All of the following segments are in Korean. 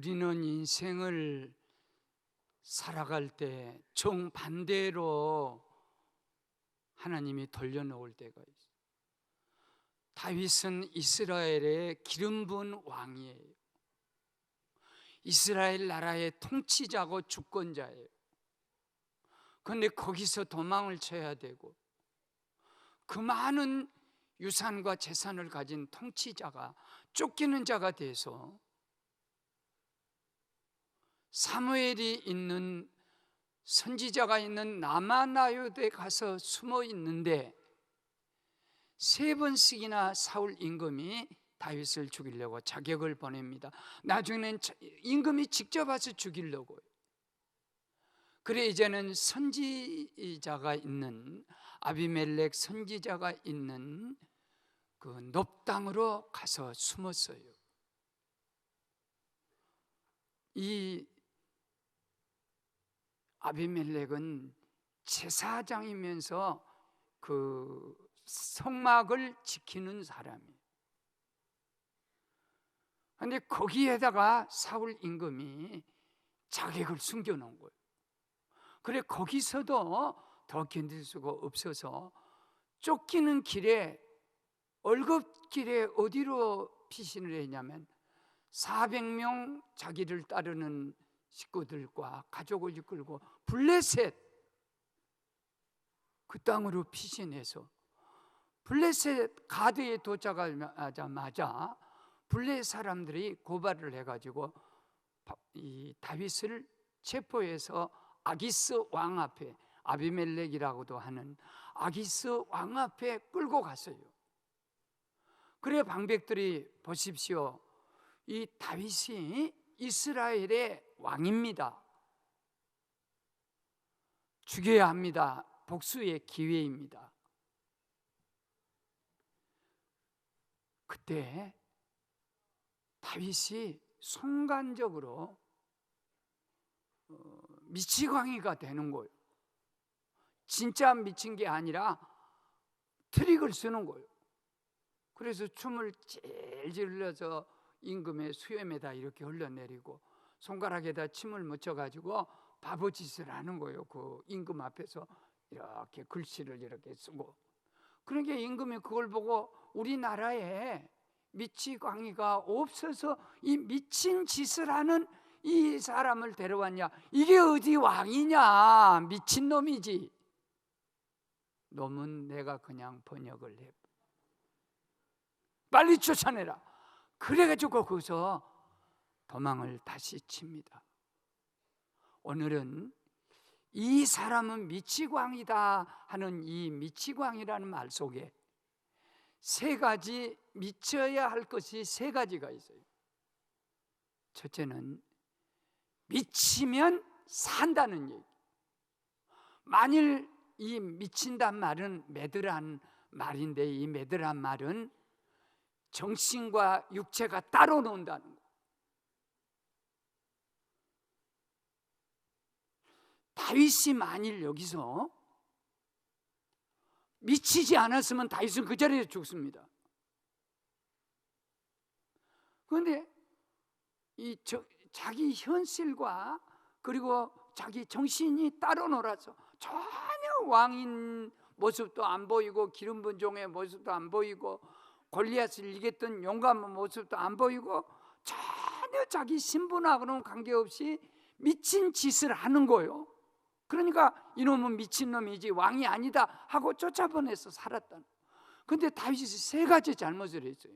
우리는 인생을 살아갈 때 정반대로 하나님이 돌려놓을 때가 있어요. 다윗은 이스라엘의 기름 부은 왕이에요. 이스라엘 나라의 통치자고 주권자예요. 그런데 거기서 도망을 쳐야 되고, 그 많은 유산과 재산을 가진 통치자가 쫓기는 자가 돼서 사무엘이 있는, 선지자가 있는 라마나요트에 가서 숨어 있는데 3번씩이나 사울 임금이 다윗을 죽이려고 자격을 보냅니다. 나중에는 임금이 직접 와서 죽이려고요. 그래 이제는 선지자가 있는, 아비멜렉 선지자가 있는 그 놉 땅으로 가서 숨었어요. 이 아비멜렉은 제사장이면서 그 성막을 지키는 사람이에요. 그런데 거기에다가 사울 임금이 자객을 숨겨놓은 거예요. 그래 거기서도 더 견딜 수가 없어서 쫓기는 길에, 얼겁길에 어디로 피신을 했냐면 400명 자기를 따르는 식구들과 가족을 이끌고 블레셋, 그 땅으로 피신해서 블레셋 가드에 도착하자마자 블레셋 사람들이 고발을 해가지고 이 다윗을 체포해서 아기스 왕 앞에, 아비멜렉이라고도 하는 아기스 왕 앞에 끌고 갔어요. 그래 방백들이 보십시오, 이 다윗이 이스라엘의 왕입니다. 죽여야 합니다. 복수의 기회입니다. 그때 다윗이 순간적으로 미치광이가 되는 거예요. 진짜 미친 게 아니라 트릭을 쓰는 거예요. 그래서 춤을 질질 흘려서 임금의 수염에다 이렇게 흘러내리고 손가락에다 침을 묻혀가지고 바보짓을 하는 거예요. 그 임금 앞에서 이렇게 글씨를 이렇게 쓰고. 그러니까 임금이 그걸 보고 우리나라에 미치광이가 없어서 이 미친 짓을 하는 이 사람을 데려왔냐, 이게 어디 왕이냐, 미친놈이지. 놈은 내가 그냥 번역을 해, 빨리 쫓아내라. 그래가지고 거기서 도망을 다시 칩니다. 오늘은 이 사람은 미치광이다 하는 이 미치광이라는 말 속에 3가지, 미쳐야 할 것이 3가지가 있어요. 첫째는 미치면 산다는 얘기. 만일 이 미친단 말은 매드란 말인데, 이 매드란 말은 정신과 육체가 따로 논다는 거. 다윗이 만일 여기서 미치지 않았으면 다윗은 그 자리에서 죽습니다. 그런데 자기 현실과 그리고 자기 정신이 따로 놀아서 전혀 왕인 모습도 안 보이고, 기름 부은 종의 모습도 안 보이고, 골리앗을 이겼던 용감한 모습도 안 보이고, 전혀 자기 신분하고는 관계없이 미친 짓을 하는 거예요. 그러니까 이놈은 미친놈이지 왕이 아니다 하고 쫓아보내서 살았다는. 그런데 다윗이 3가지 잘못을 했어요.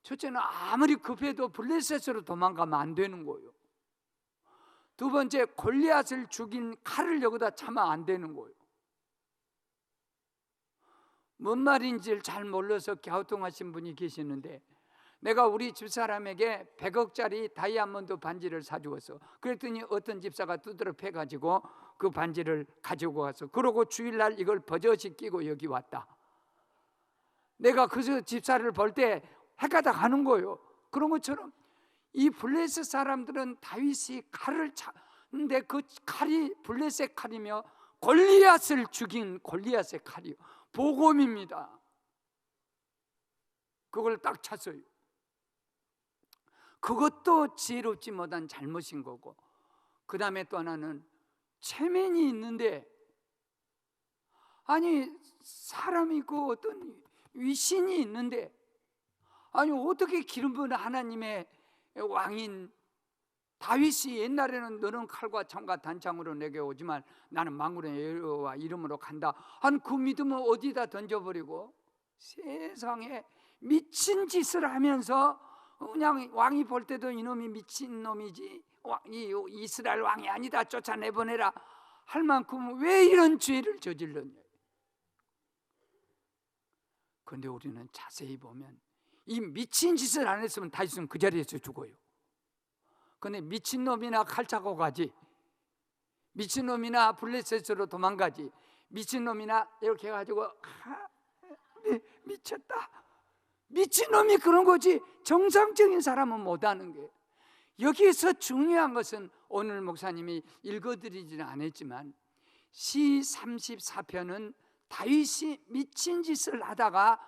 첫째는 아무리 급해도 블레셋으로 도망가면 안 되는 거예요. 2번째, 골리앗을 죽인 칼을 여기다 차면 안 되는 거예요. 뭔 말인지를 잘 몰라서 갸우뚱하신 분이 계시는데, 내가 우리 집사람에게 100억짜리 다이아몬드 반지를 사주었어. 그랬더니 어떤 집사가 두드러 패가지고 그 반지를 가지고 가서, 그러고 주일날 이걸 버젓이 끼고 여기 왔다. 내가 그 집사를 볼 때 헷가다 가는 거예요. 그런 것처럼 이 블레셋 사람들은 다윗이 칼을 차는데 그 칼이 블레셋 칼이며 골리앗을 죽인 골리앗의 칼이요, 복음입니다. 그걸 딱 찼어요. 그것도 지혜롭지 못한 잘못인 거고, 그 다음에 또 하나는 체면이 있는데, 아니 사람이 있고 어떤 위신이 있는데, 아니 어떻게 기름 부은 하나님의 왕인 다윗이 옛날에는 너는 칼과 창과 단창으로 내게 오지만 나는 만군의 여호와 이름으로 간다 한 그 믿음을 어디다 던져버리고 세상에 미친 짓을 하면서 그냥 왕이 볼 때도 이놈이 미친 놈이지, 이스라엘 왕이 아니다, 쫓아내보내라 할 만큼 왜 이런 죄를 저질렀냐. 그런데 우리는 자세히 보면 이 미친 짓을 안 했으면 다윗은 그 자리에서 죽어요. 그런데 미친놈이나 칼 차고 가지, 미친놈이나 블레셋으로 도망가지, 미친놈이나 이렇게 해가지고 미쳤다, 미친놈이 그런 거지 정상적인 사람은 못하는 거예요. 여기에서 중요한 것은 오늘 목사님이 읽어드리지는 않았지만 시 34편은 다윗이 미친 짓을 하다가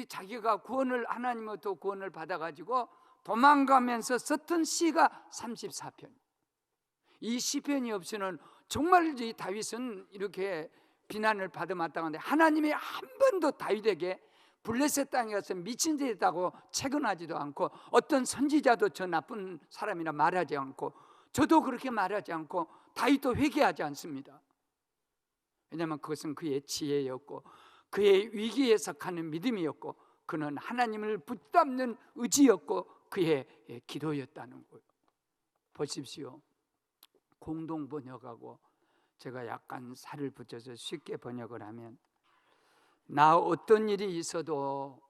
자기가 구원을, 하나님으로부터 구원을 받아가지고 도망가면서 썼던 시가 34편. 이 시편이 없이는 정말 이 다윗은 이렇게 비난을 받아마땅한데, 하나님이 한 번도 다윗에게 블레셋 땅에 가서 미친 짓 했다고 채근하지도 않고, 어떤 선지자도 저 나쁜 사람이라 말하지 않고, 저도 그렇게 말하지 않고, 다윗도 회개하지 않습니다. 왜냐하면 그것은 그의 지혜였고 그의 위기에 속하는 믿음이었고, 그는 하나님을 붙잡는 의지였고 그의 기도였다는 거예요. 보십시오. 공동 번역하고 제가 약간 살을 붙여서 쉽게 번역을 하면, 나 어떤 일이 있어도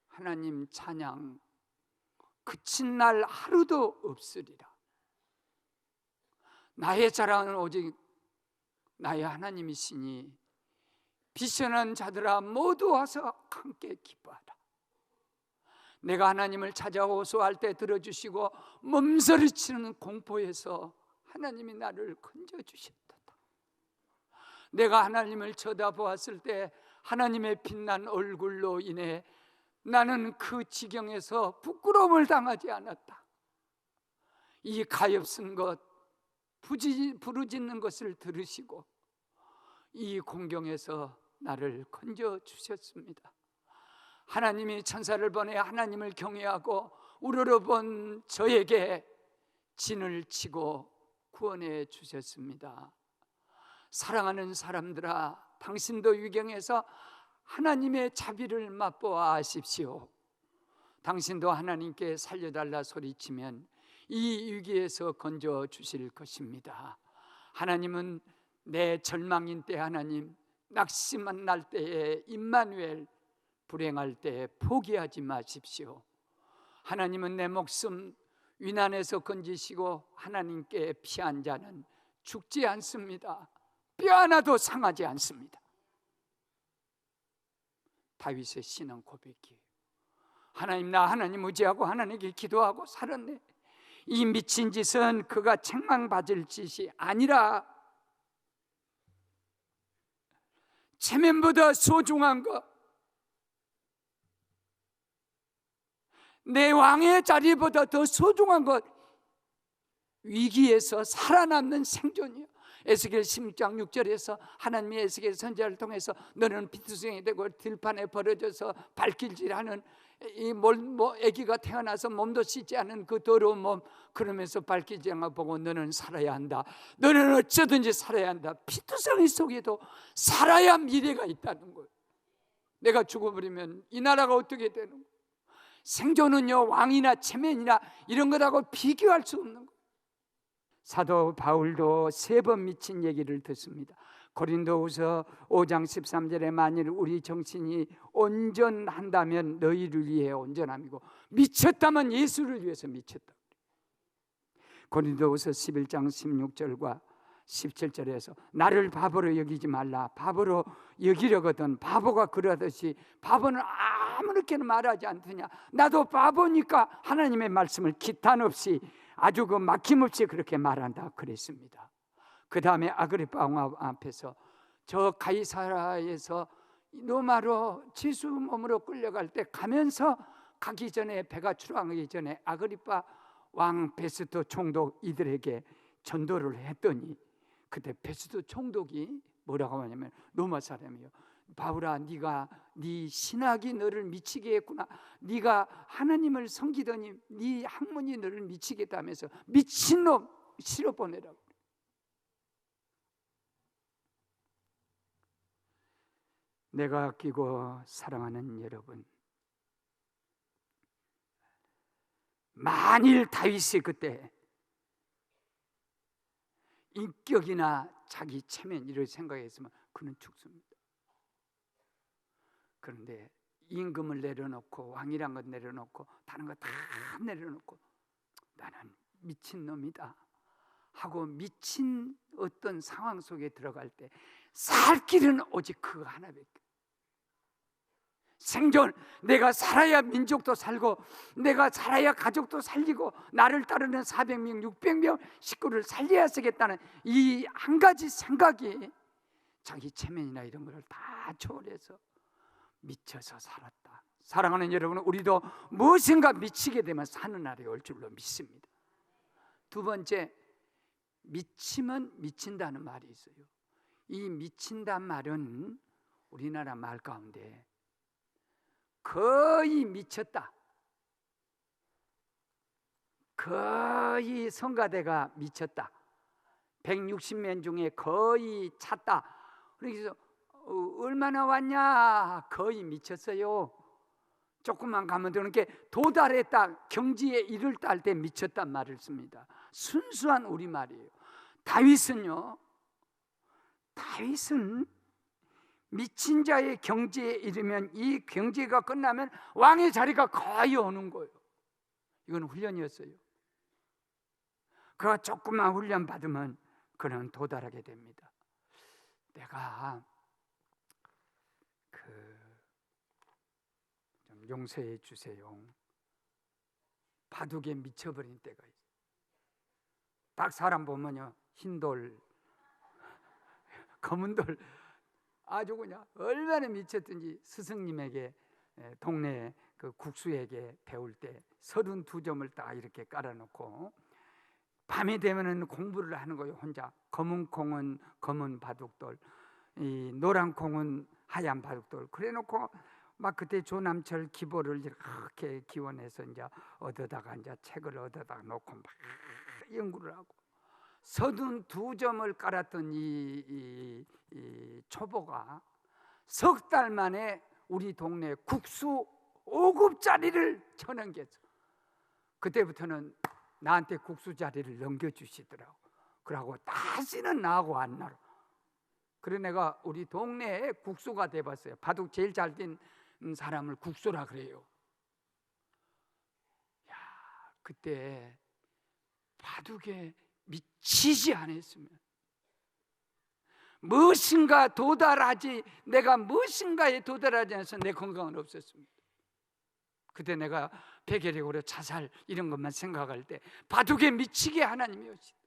하나님 찬양 그친 날 하루도 없으리라. 나의 자랑은 오직 나의 하나님이시니 비천한 자들아 모두 와서 함께 기뻐하라. 내가 하나님을 찾아 호소할 때 들어주시고 몸서리치는 공포에서 하나님이 나를 건져주셨다. 내가 하나님을 쳐다보았을 때 하나님의 빛난 얼굴로 인해 나는 그 지경에서 부끄러움을 당하지 않았다. 이 가엾은 것, 부르짖는 것을 들으시고 이 공경에서 나를 건져주셨습니다. 하나님이 천사를 보내 하나님을 경외하고 우러러본 저에게 진을 치고 구원해 주셨습니다. 사랑하는 사람들아, 당신도 위경에서 하나님의 자비를 맛보아십시오. 당신도 하나님께 살려달라 소리치면 이 위기에서 건져 주실 것입니다. 하나님은 내 절망인 때 하나님, 낙심한 날 때에 임마누엘, 불행할 때 포기하지 마십시오. 하나님은 내 목숨 위난에서 건지시고 하나님께 피한 자는 죽지 않습니다. 뼈 하나도 상하지 않습니다. 다윗의 신앙 고백이에요. 하나님, 나 하나님 의지하고 하나님께 기도하고 살았네. 이 미친 짓은 그가 책망받을 짓이 아니라 체면보다 소중한 것, 내 왕의 자리보다 더 소중한 것, 위기에서 살아남는 생존이요. 에스겔 16장 6절에서 하나님이 에스겔 선지자를 통해서 너는 피투성이 되고 들판에 벌어져서 발길질하는 이 아기가 태어나서 몸도 씻지 않은 그 더러운 몸, 그러면서 발길질하고 보고 너는 살아야 한다, 너는 어쩌든지 살아야 한다. 피투성이 속에도 살아야 미래가 있다는 거예요. 내가 죽어버리면 이 나라가 어떻게 되는 거예요? 생존은요, 왕이나 체면이나 이런 것하고 비교할 수 없는 거예요. 사도 바울도 3번 미친 얘기를 듣습니다. 고린도후서 5장 13절에 만일 우리 정신이 온전한다면 너희를 위해 온전함이고 미쳤다면 예수를 위해서 미쳤다. 고린도후서 11장 16절과 17절에서 나를 바보로 여기지 말라, 바보로 여기려거든 바보가 그러듯이 바보는 아무렇게나 말하지 않더냐. 나도 바보니까 하나님의 말씀을 기탄 없이 아주 그 막힘없이 그렇게 말한다 그랬습니다. 그 다음에 아그리파 왕 앞에서 저 가이사라에서 로마로 지수 몸으로 끌려갈 때 가면서 가기 전에, 배가 출항하기 전에 아그리파 왕 베스도 총독 이들에게 전도를 했더니, 그때 베스도 총독이 뭐라고 하냐면, 로마 사람이요, 바울아, 네가 네 신학이 너를 미치게 했구나. 네가 하나님을 섬기더니 네 학문이 너를 미치게 했다면서 미친놈 실어 보내라고. 내가 아끼고 사랑하는 여러분, 만일 다윗이 그때 인격이나 자기 체면 이런 생각했으면 그는 죽습니다. 그런데 임금을 내려놓고, 왕이란 것 내려놓고, 다른 거 다 내려놓고, 나는 미친놈이다 하고 미친 어떤 상황 속에 들어갈 때 살 길은 오직 그거 하나밖에. 생존, 내가 살아야 민족도 살고, 내가 살아야 가족도 살리고, 나를 따르는 400명 600명 식구를 살려야 쓰겠다는 이 한 가지 생각이 자기 체면이나 이런 것을 다 초월해서 미쳐서 살았다. 사랑하는 여러분, 우리도 무엇인가 미치게 되면 사는 날이 올 줄로 믿습니다. 두 번째, 미치면 미친다는 말이 있어요. 이 미친다는 말은 우리나라 말 가운데 거의 미쳤다, 거의 성가대가 미쳤다, 160명 중에 거의 찼다. 그래서 얼마나 왔냐, 거의 미쳤어요. 조금만 가면 되는 게 도달했다, 경지에 이르렀다 할 때 미쳤단 말을 씁니다. 순수한 우리말이에요. 다윗은 미친 자의 경지에 이르면, 이 경지가 끝나면 왕의 자리가 거의 오는 거예요. 이건 훈련이었어요. 그가 조금만 훈련 받으면 그는 도달하게 됩니다. 내가 좀 용서해 주세요. 바둑에 미쳐버린 때가 있어요. 딱 사람 보면요, 흰돌, 검은 돌, 아주 그냥 얼마나 미쳤든지 스승님에게, 동네 그 국수에게 배울 때 32점을 딱 이렇게 깔아놓고 밤이 되면은 공부를 하는 거예요, 혼자. 검은 콩은 검은 바둑돌, 이 노란 콩은 하얀 바둑돌. 그래놓고 막 그때 조남철 기보를 이렇게 기원해서 이제 얻어다가 이제 책을 얻어다가 놓고 막 연구를 하고, 32점을 깔았던 이 초보가 석 달 만에 우리 동네 국수 5급 자리를 쳐넘겼어. 그때부터는 나한테 국수 자리를 넘겨주시더라고. 그러고 다시는 나하고 안 나로. 그래 내가 우리 동네에 국수가 돼봤어요. 바둑 제일 잘 뛴 사람을 국수라 그래요. 야, 그때 바둑에 미치지 않았으면, 무엇인가 도달하지, 내가 무엇인가에 도달하지 않아서 내 건강은 없었습니다. 그때 내가 폐결핵으로 자살 이런 것만 생각할 때 바둑에 미치게 하나님이었어요.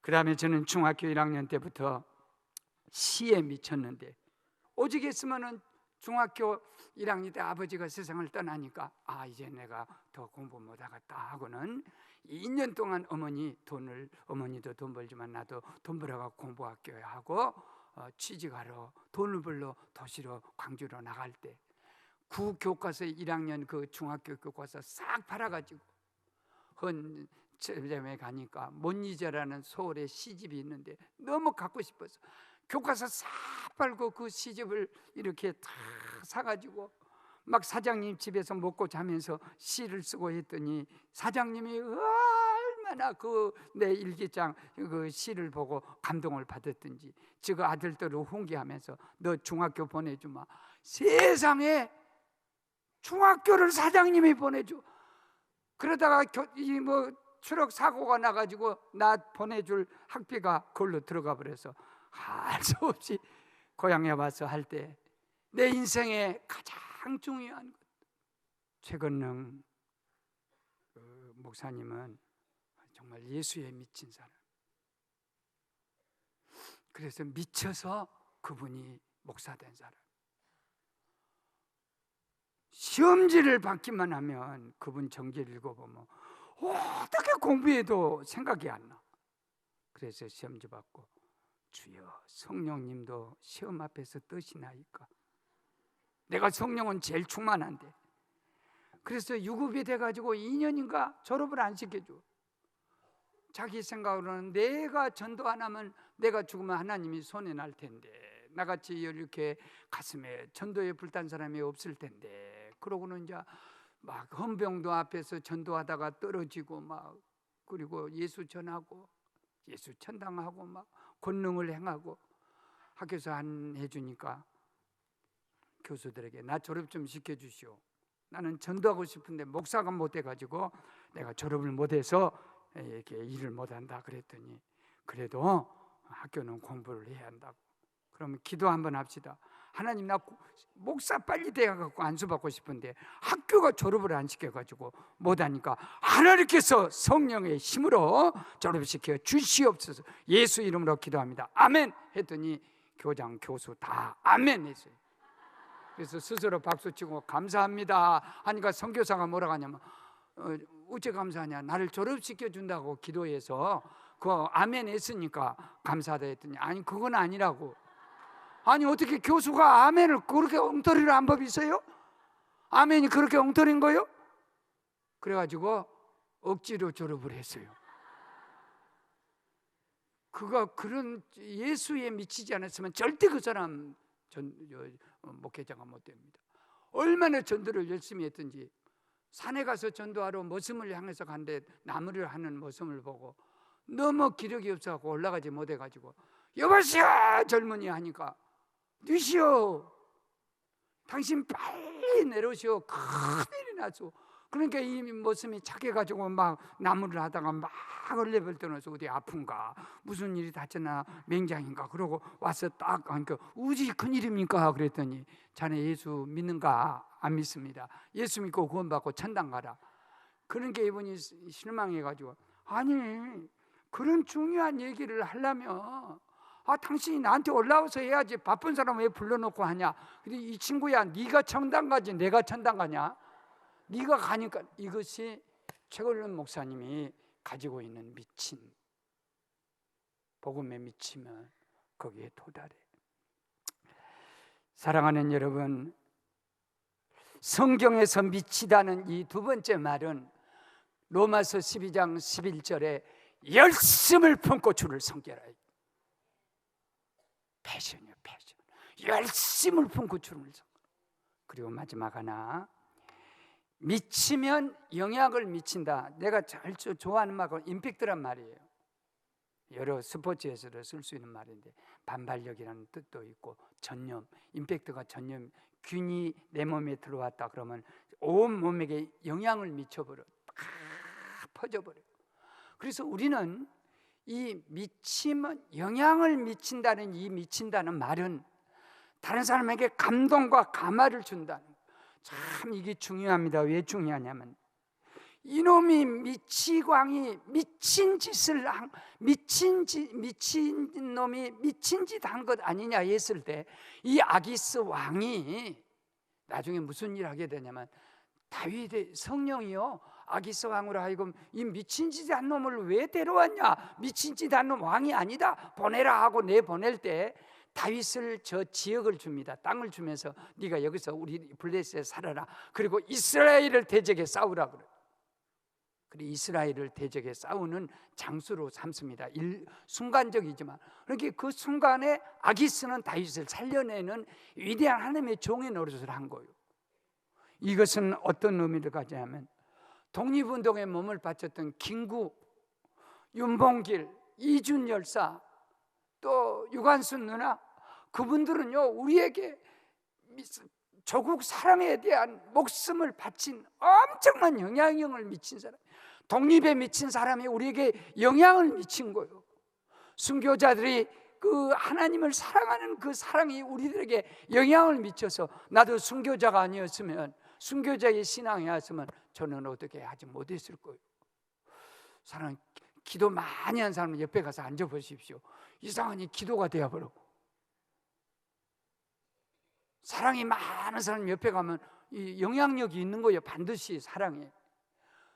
그 다음에 저는 중학교 1학년 때부터 시에 미쳤는데, 오직 했으면은 중학교 1학년 때 아버지가 세상을 떠나니까 이제 내가 더 공부 못하겠다 하고는 2년 동안 어머니도 돈 벌지만 나도 돈 벌어가 공부학교에 하고 취직하러 돈을 벌러 도시로 광주로 나갈 때 구교과서 1학년 그 중학교 교과서 싹 팔아가지고 헌점에 가니까 못이제라는 서울에 시집이 있는데 너무 갖고 싶어서 교과서 싹 팔고 그 시집을 이렇게 다 사가지고 막 사장님 집에서 먹고 자면서 시를 쓰고 했더니 사장님이 얼마나 그 내 일기장 그 시를 보고 감동을 받았든지 지가 아들들을 훈계하면서 너 중학교 보내주마. 세상에 중학교를 사장님이 보내줘. 그러다가 뭐 추락 사고가 나가지고 나 보내줄 학비가 그걸로 들어가 버려서 할 수 없이 고향에 와서 할 때 내 인생에 가장 중요한 것, 최건능 목사님은 정말 예수에 미친 사람. 그래서 미쳐서 그분이 목사 된 사람. 시험지를 받기만 하면 그분 정지를 읽어보면 어떻게 공부해도 생각이 안 나. 그래서 시험지 받고 주여 성령님도 시험 앞에서 뜨시나이까. 내가 성령은 제일 충만한데. 그래서 유급이 돼가지고 2년인가 졸업을 안 시켜줘. 자기 생각으로는 내가 전도 안 하면 내가 죽으면 하나님이 손해 날 텐데, 나같이 이렇게 가슴에 전도에 불탄 사람이 없을 텐데. 그러고는 이제 막 헌병도 앞에서 전도하다가 떨어지고 막, 그리고 예수 전하고 예수 천당하고 막 권능을 행하고. 학교에서 안 해주니까 교수들에게 나 졸업 좀 시켜주시오. 나는 전도하고 싶은데 목사가 못 해가지고 내가 졸업을 못해서 이렇게 일을 못한다 그랬더니, 그래도 학교는 공부를 해야 한다고. 그러면 기도 한번 합시다. 하나님, 나 목사 빨리 돼가지고 안수받고 싶은데 학교가 졸업을 안 시켜가지고 못하니까 하나님께서 성령의 힘으로 졸업시켜 주시옵소서. 예수 이름으로 기도합니다. 아멘 했더니 교장 교수 다 아멘 했어요. 그래서 스스로 박수치고 감사합니다 하니까 선교사가 뭐라고 하냐면 어째 감사하냐, 나를 졸업시켜 준다고 기도해서 그 아멘 했으니까 감사하다 했더니, 아니 그건 아니라고. 아니 어떻게 교수가 아멘을 그렇게 엉터리로 한 법이 있어요? 아멘이 그렇게 엉터리인 거요? 그래가지고 억지로 졸업을 했어요. 그가 그런 예수에 미치지 않았으면 절대 그 사람 목회자가 못 됩니다. 얼마나 전도를 열심히 했든지. 산에 가서 전도하러 머슴을 향해서 간데 나무를 하는 머슴을 보고 너무 기력이 없어서 올라가지 못해가지고, 여보시오 젊은이 하니까, 누시오 당신 빨리 내려오시오 큰일이 났소. 그러니까 이 머슴이 착해가지고 막 나무를 하다가 막 얼레벌 떠나서 어디 아픈가, 무슨 일이 다쳤나, 맹장인가, 그러고 와서 딱 그러니까 우지 큰일입니까 그랬더니, 자네 예수 믿는가? 안 믿습니다. 예수 믿고 구원받고 천당 가라. 그러니까 이분이 실망해가지고, 아니 그런 중요한 얘기를 하려면 당신이 나한테 올라와서 해야지, 바쁜 사람 왜 불러놓고 하냐. 근데 이 친구야, 네가 천당 가지 내가 천당 가냐? 네가 가니까. 이것이 최걸륜 목사님이 가지고 있는 미친, 복음에 미치면 거기에 도달해. 사랑하는 여러분, 성경에서 미치다는 이 두 번째 말은 로마서 12장 11절에 열심을 품고 주를 섬겨라. 패션이요, 패션. 열심을 품고 주를 섬겨라. 그리고 마지막 하나, 미치면 영향을 미친다. 내가 제일 좋아하는 말은 임팩트란 말이에요. 여러 스포츠에서도 쓸 수 있는 말인데, 반발력이라는 뜻도 있고 전염, 임팩트가 전염. 균이 내 몸에 들어왔다 그러면 온 몸에게 영향을 미쳐버려, 다 퍼져버려. 그래서 우리는 이 미침은, 영향을 미친다는 이 미친다는 말은 다른 사람에게 감동과 감화를 준다는, 참 이게 중요합니다. 왜 중요하냐면, 이놈이 미치광이 미친 짓을 미친 놈이 미친 짓 한 것 아니냐 했을 때, 이 아기스 왕이 나중에 무슨 일을 하게 되냐면, 다윗의 성령이요 아기스 왕으로 하여금 이 미친 짓 한 놈을 왜 데려왔냐, 미친 짓 한 놈 왕이 아니다, 보내라 하고 내보낼 때 다윗을 저 지역을 줍니다. 땅을 주면서 네가 여기서 우리 블레셋에 살아라. 그리고 이스라엘을 대적해 싸우라 그래요. 그리고 이스라엘을 대적해 싸우는 장수로 삼습니다. 순간적이지만, 그렇게 그 순간에 아기스는 다윗을 살려내는 위대한 하나님의 종의 노릇을 한 거예요. 이것은 어떤 의미를 가지냐면, 독립운동에 몸을 바쳤던 김구, 윤봉길, 이준 열사, 또 유관순 누나, 그분들은요 우리에게 조국 사랑에 대한 목숨을 바친 엄청난 영향력을 미친 사람, 독립에 미친 사람이 우리에게 영향을 미친 거예요. 순교자들이 그 하나님을 사랑하는 그 사랑이 우리들에게 영향을 미쳐서, 나도 순교자가 아니었으면, 순교자의 신앙이었으면 저는 어떻게 하지 못했을 거예요. 사랑, 기도 많이 한 사람 옆에 가서 앉아보십시오. 이상하니 기도가 되어버려. 사랑이 많은 사람 옆에 가면 이 영향력이 있는 거예요. 반드시 사랑에.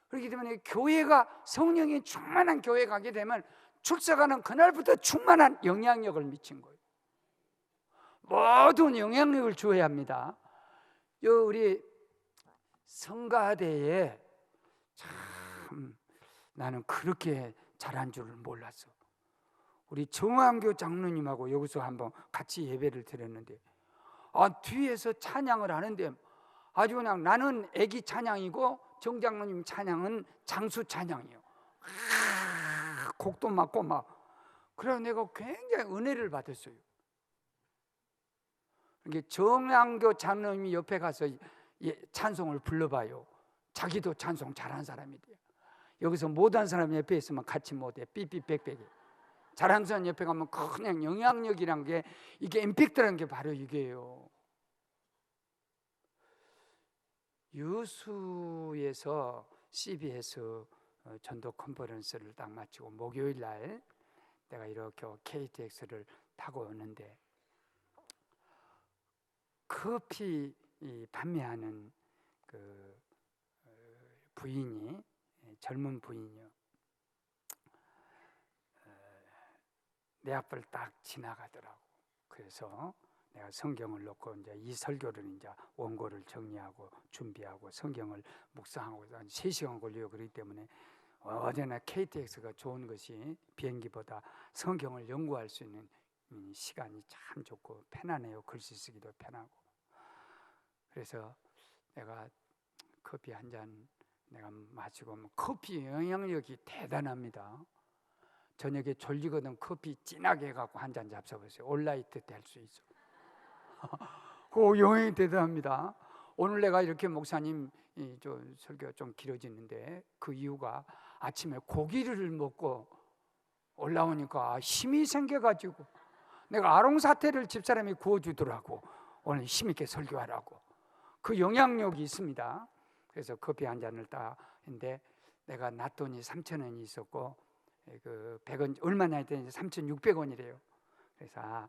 그렇기 때문에 교회가 성령이 충만한 교회 가게 되면 출석하는 그날부터 충만한 영향력을 미친 거예요. 모든 영향력을 주어야 합니다. 우리 성가대에 참 나는 그렇게 잘한 줄을 몰랐어. 우리 정한교 장로님하고 여기서 한번 같이 예배를 드렸는데 뒤에서 찬양을 하는데 아주 그냥 나는 애기 찬양이고 정 장로님 찬양은 장수 찬양이에요. 곡도 맞고 막. 그래서 내가 굉장히 은혜를 받았어요. 이게 정한교 장로님이 옆에 가서 찬송을 불러봐요. 자기도 찬송 잘하는 사람이 돼요. 여기서 못한 사람이 옆에 있으면 같이 못해. 삐삐백백이. 잘하는 사람 옆에 가면 그냥 영향력이란 게, 이게 임팩트라는 게 바로 이게요. 유수에서 CBS 전도 컨퍼런스를 딱 마치고 목요일 날 내가 이렇게 KTX를 타고 오는데 커피 판매하는 그 부인이, 젊은 부인이요, 내 앞을 딱 지나가더라고. 그래서 내가 성경을 놓고 이제 이 설교를 이제 원고를 정리하고 준비하고 성경을 묵상하고 한 3시간 걸려요. 그렇기 때문에 어제나 KTX가 좋은 것이 비행기보다 성경을 연구할 수 있는 시간이 참 좋고 편하네요. 글씨 쓰기도 편하고. 그래서 내가 커피 한 잔 내가 마시고, 커피 영향력이 대단합니다. 저녁에 졸리거든 커피 진하게 해갖고 한 잔 잡숴보세요. 올라이트 될 수 있어. 그 영향이 대단합니다. 오늘 내가 이렇게 목사님 설교가 좀 길어지는데 그 이유가 아침에 고기를 먹고 올라오니까 힘이 생겨가지고 내가 아롱사태를 집사람이 구워주더라고. 오늘 힘있게 설교하라고. 그 영향력이 있습니다. 그래서 커피 한 잔을 딱 했는데 내가 낫돈이 3,000원이 있었고 그 100원 얼마나 했더니 3,600원이래요. 그래서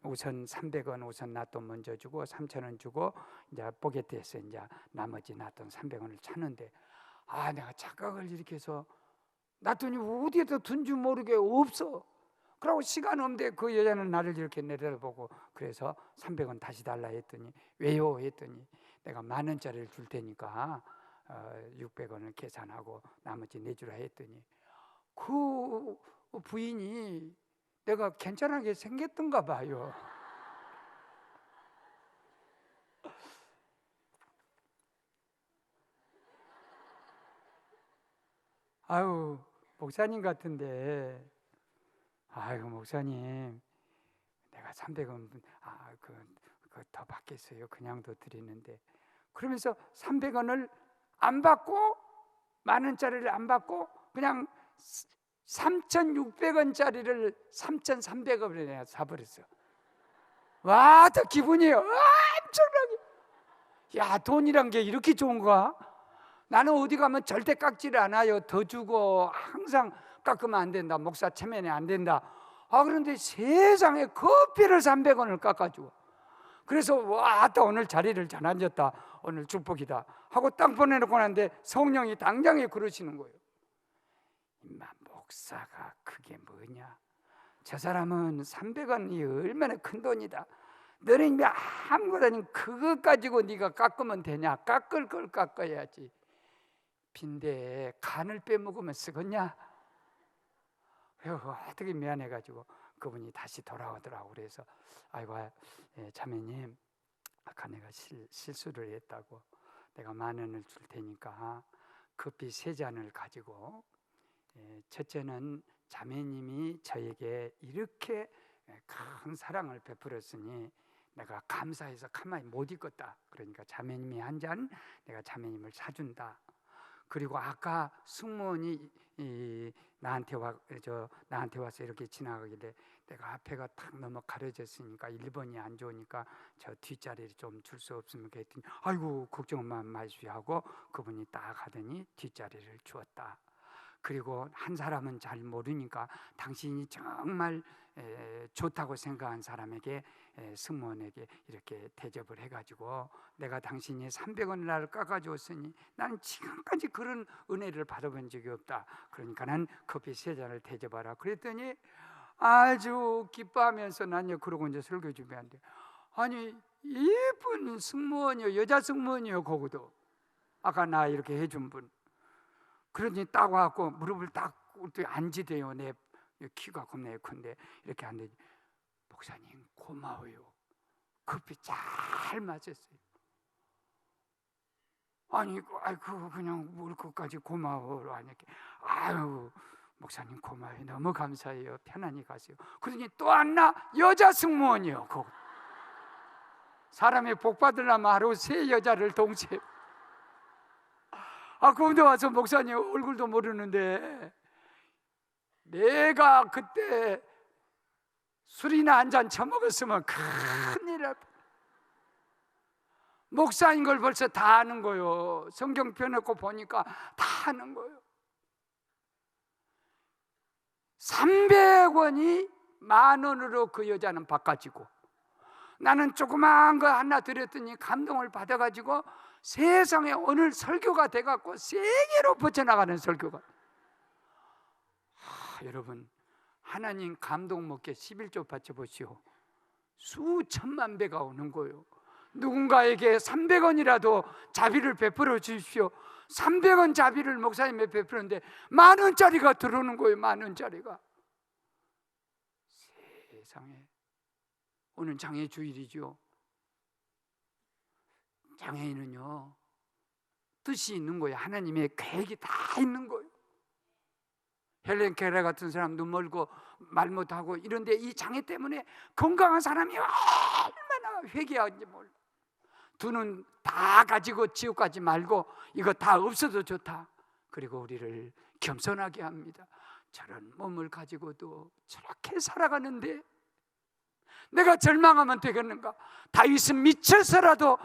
우선 300원 우선 낫돈 먼저 주고 3,000원 주고 이제 포개트에서 이제 나머지 낫돈 300원을 찾는데 내가 착각을 이렇게 해서 낫돈이 어디에다 둔 줄 모르게 없어. 그러고 시간 없는데 그 여자는 나를 이렇게 내려다보고 그래서 300원 다시 달라 했더니 왜요? 했더니 내가 10,000원짜리를 줄 테니까 600원을 계산하고 나머지 내주라 했더니 그 부인이 내가 괜찮게 생겼던가 봐요. 아유, 목사님 같은데, 아유, 목사님, 내가 300원, 더 받겠어요. 그냥 더 드리는데. 그러면서 300원을 안 받고, 10,000원짜리를 안 받고, 그냥 3,600원짜리를 3,300원에 내가 사버렸어. 와, 더 기분이 엄청나게. 야, 돈이란 게 이렇게 좋은가? 나는 어디 가면 절대 깎지를 않아요. 더 주고 항상 깎으면 안 된다. 목사 체면에 안 된다. 그런데 세상에 커피를 300원을 깎아주고. 그래서 와, 또 오늘 자리를 잘 앉았다. 오늘 축복이다. 하고 딱 보내놓고 나는데 성령이 당장에 그러시는 거예요. 임마, 목사가 그게 뭐냐? 저 사람은 300원이 얼마나 큰 돈이다. 너는 이미 아무것도 아닌 그것 가지고 네가 깎으면 되냐? 깎을 걸 깎아야지. 빈대에 간을 빼먹으면 쓰겠냐? 어떻게 미안해가지고 그분이 다시 돌아오더라고. 그래서 아이고, 자매님, 아까 내가 실수를 했다고. 내가 10,000원을 줄 테니까 커피 3잔을 가지고, 첫째는 자매님이 저에게 이렇게 큰 사랑을 베풀었으니 내가 감사해서 가만히 못 있겠다. 그러니까 자매님이 한 잔, 내가 자매님을 사준다. 그리고 아까 승무원이 나한테 와서 이렇게 지나가길래 내가 앞에가 탁 넘어 가려졌으니까 1번이 안 좋으니까 저 뒷자리를 좀 줄 수 없습니까 했더니 아이고 걱정만 마시고 하고 그분이 딱 하더니 뒷자리를 주었다. 그리고 한 사람은 잘 모르니까 당신이 정말 좋다고 생각한 사람에게, 승무원에게 이렇게 대접을 해가지고, 내가 당신이 300원을 나를 깎아주었으니 나는 지금까지 그런 은혜를 받아본 적이 없다. 그러니까 난 커피 3잔을 대접하라. 그랬더니 아주 기뻐하면서, 난요 그러고 이제 설교 준비한대. 아니 예쁜 승무원이요, 여자 승무원이요, 거기도 아까 나 이렇게 해준 분. 그러니 딱 와갖고 무릎을 딱 앉으대요. 내 키가 겁나 큰데 이렇게 앉으니, 목사님 고마워요, 커피 잘 마셨어요. 아니 그 그냥 뭘 그까지 고마워 하니까, 아유 목사님 고마워요, 너무 감사해요, 편안히 가세요. 그러니 또 하나 여자 승무원이요. 사람이 복 받으려면 하루 3 여자를 동시에. 그분도 와서, 목사님 얼굴도 모르는데 내가 그때 술이나 한 잔 처먹었으면 큰일 날 뻔. 목사인 걸 벌써 다 아는 거요. 성경 펴놓고 보니까 다 아는 거요. 300원이 10,000원으로 그 여자는 바꿔지고, 나는 조그마한 거 하나 드렸더니 감동을 받아가지고 세상에 오늘 설교가 돼갖고 세계로 뻗쳐나가는 설교가. 여러분, 하나님 감동 먹게 11조 바쳐보시오. 수천만 배가 오는 거예요. 누군가에게 300원이라도 자비를 베풀어 주십시오. 300원 자비를 목사님이 베푸는데 10,000원짜리가 들어오는 거예요. 10,000원짜리가. 세상에. 오늘 장애주일이죠. 장애인은요 뜻이 있는 거예요. 하나님의 계획이 다 있는 거예요. 헬렌 케러 같은 사람 눈 멀고 말 못하고 이런데, 이 장애 때문에 건강한 사람이 얼마나 회개하는지 몰라. 2 눈 다 가지고 지옥 가지 말고 이거 다 없어도 좋다. 그리고 우리를 겸손하게 합니다. 저런 몸을 가지고도 저렇게 살아가는데 내가 절망하면 되겠는가? 다윗은 미쳐서라도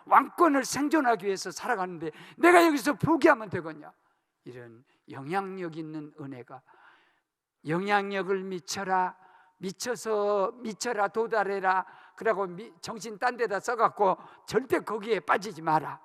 왕권을 생존하기 위해서 살아가는데 내가 여기서 포기하면 되겠냐? 이런 영향력 있는 은혜가, 영향력을 미쳐라 도달해라. 그러고 정신 딴 데다 써갖고 절대 거기에 빠지지 마라.